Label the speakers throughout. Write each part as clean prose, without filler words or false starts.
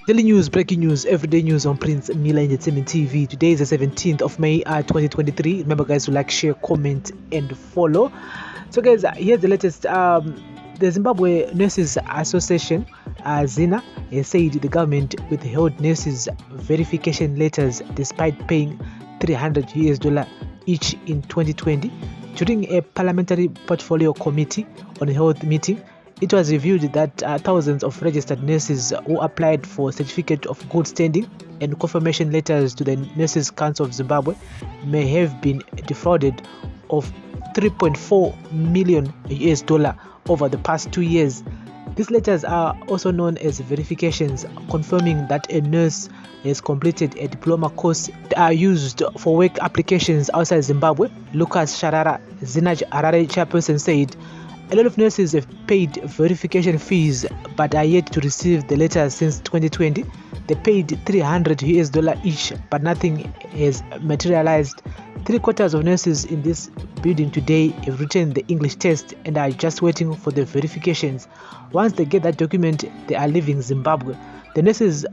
Speaker 1: Daily news, breaking news, everyday news on Prince Mila Entertainment TV. Today is the 17th of May 2023. Remember guys to like, share, comment and follow. So guys, here's the latest. The Zimbabwe Nurses Association ZINA has said the government withheld nurses verification letters despite paying $300 each in 2020. During a parliamentary portfolio committee on health meeting, it was revealed that thousands of registered nurses who applied for certificate of good standing and confirmation letters to the Nurses Council of Zimbabwe may have been defrauded of $3.4 million over the past 2 years. These letters are also known as verifications, confirming that a nurse has completed a diploma course that are used for work applications outside Zimbabwe. Lucas Sharara, ZINA Harare chairperson, said a lot of nurses have paid verification fees but are yet to receive the letters since 2020. They paid $300 each, but nothing has materialized. 3/4 of nurses in this building today have written the English test and are just waiting for the verifications. Once they get that document, they are leaving Zimbabwe. The Nurses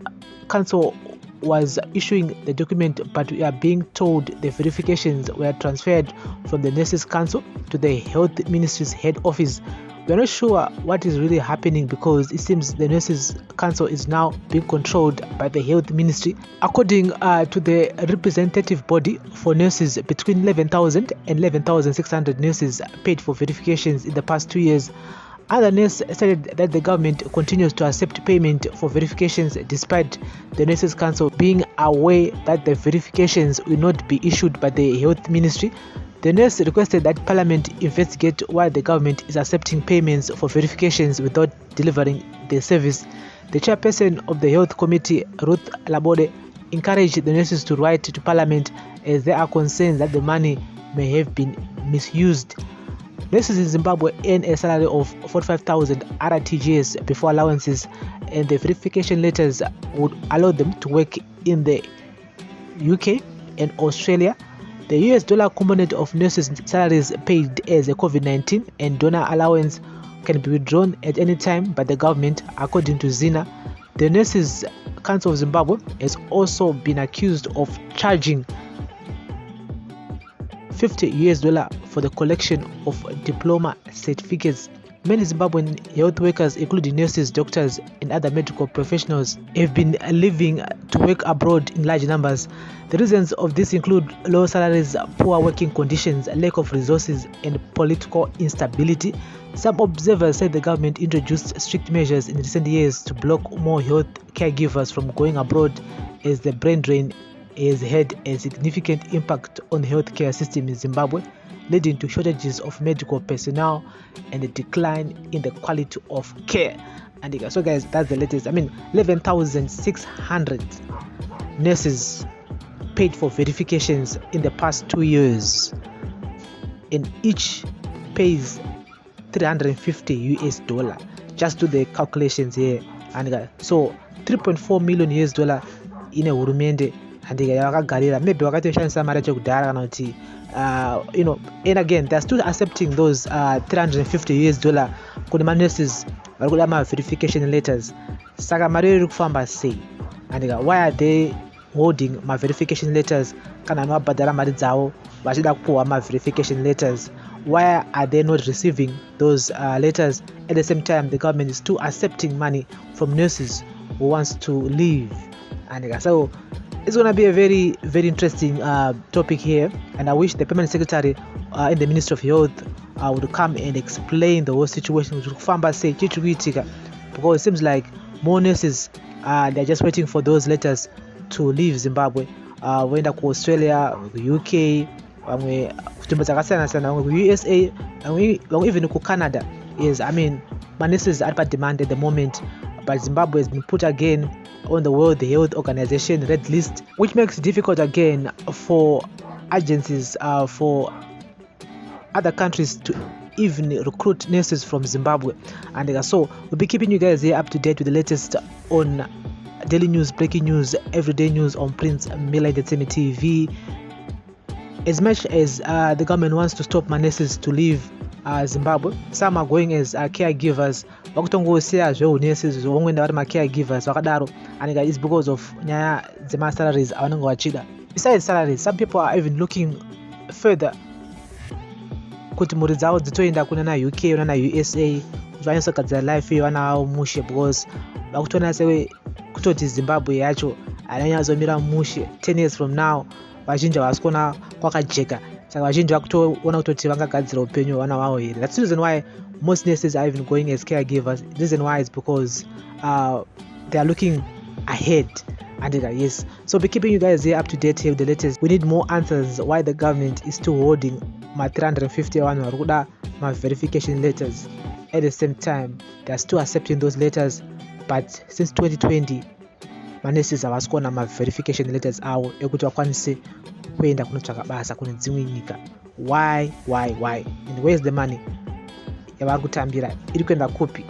Speaker 1: Council was issuing the document, but we are being told the verifications were transferred from the Nurses Council to the Health Ministry's head office. We are not sure what is really happening because it seems the Nurses Council is now being controlled by the Health Ministry. According to the representative body for nurses, between 11,000 and 11,600 nurses paid for verifications in the past 2 years. Other nurses stated that the government continues to accept payment for verifications despite the Nurses Council being aware that the verifications will not be issued by the Health Ministry. The nurse requested that Parliament investigate why the government is accepting payments for verifications without delivering the service. The chairperson of the Health Committee, Ruth Labode, encouraged the nurses to write to Parliament as they are concerned that the money may have been misused. Nurses in Zimbabwe earn a salary of 45,000 RTGs before allowances, and the verification letters would allow them to work in the UK and Australia. The US dollar component of nurses' salaries paid as a COVID-19 and donor allowance can be withdrawn at any time by the government, according to ZINA. The Nurses Council of Zimbabwe has also been accused of charging $50 for the collection of diploma certificates. Many Zimbabwean health workers, including nurses, doctors, and other medical professionals, have been leaving to work abroad in large numbers. The reasons of this include low salaries, poor working conditions, lack of resources, and political instability. Some observers said the government introduced strict measures in recent years to block more health caregivers from going abroad, as the brain drain has had a significant impact on the healthcare system in Zimbabwe, leading to shortages of medical personnel and a decline in the quality of care. And so guys, that's the latest. 11,600 nurses paid for verifications in the past 2 years, and each pays $350. Just do the calculations here. And so $3.4 million in a hurumende, and maybe and again they're still accepting those $350 kune nurses varikuda verification letters. Saka mari iri kufamba sei? And why are they holding my verification letters kana vanobhadhara mari dzavo vachida kupuhwa verification letters? Why are they not receiving those letters? At the same time, the government is still accepting money from nurses who wants to leave. And so it's going to be a very, very interesting topic here, and I wish the permanent secretary in the Ministry of Health would come and explain the whole situation, because it seems like more nurses they're just waiting for those letters to leave Zimbabwe. Went to Australia, UK, USA, and even Canada. Yes, my nurses are demand at the moment, but Zimbabwe has been put again on the World Health Organization red list, which makes it difficult again for agencies, for other countries to even recruit nurses from Zimbabwe. And so we'll be keeping you guys here up to date with the latest on daily news, breaking news, everyday news on Prince Mila Entertainment TV. As much as the government wants to stop my nurses to leave Zimbabwe. Some are going as caregivers. Vakutongosiya zveunesi zvongoenda vari macaregivers vakadaro, and it's because of nyaya dzema-salaries avanenge vachida. Besides salaries, some people are even looking further kuti mhuri dzavo dzitoenda kuna na-UK una na-USA kuti vanyasogadzira life yevana vavo mushe, because vakutoona sewe kutoti Zimbabwe yacho hainyatsomira mushe 10 years from now. Vazhinji havasi kuona kwakajeka, saka vazhinji vakutoona kutoti vangagadzira upenyu hwevana vavo here. That's the reason why most nurses are even going as caregivers. The reason why is because they are looking ahead. And yes, so be keeping you guys here up to date here with the latest. We need more answers why the government is still holding my 351 Maruda, my verification letters. At the same time, they are still accepting those letters, but since 2020 my nurses have asked my verification letters awo ekuti vakwanise kuenda kunotsvaka basa kune dzimwe nyika. Why? And where's the money yavari kutambira? Iri kuenda kupi?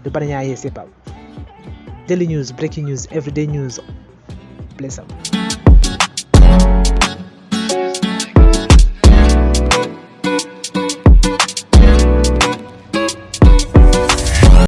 Speaker 1: Ndopane nyaya yese ipapo. Daily news, breaking news, everyday news. Bless up.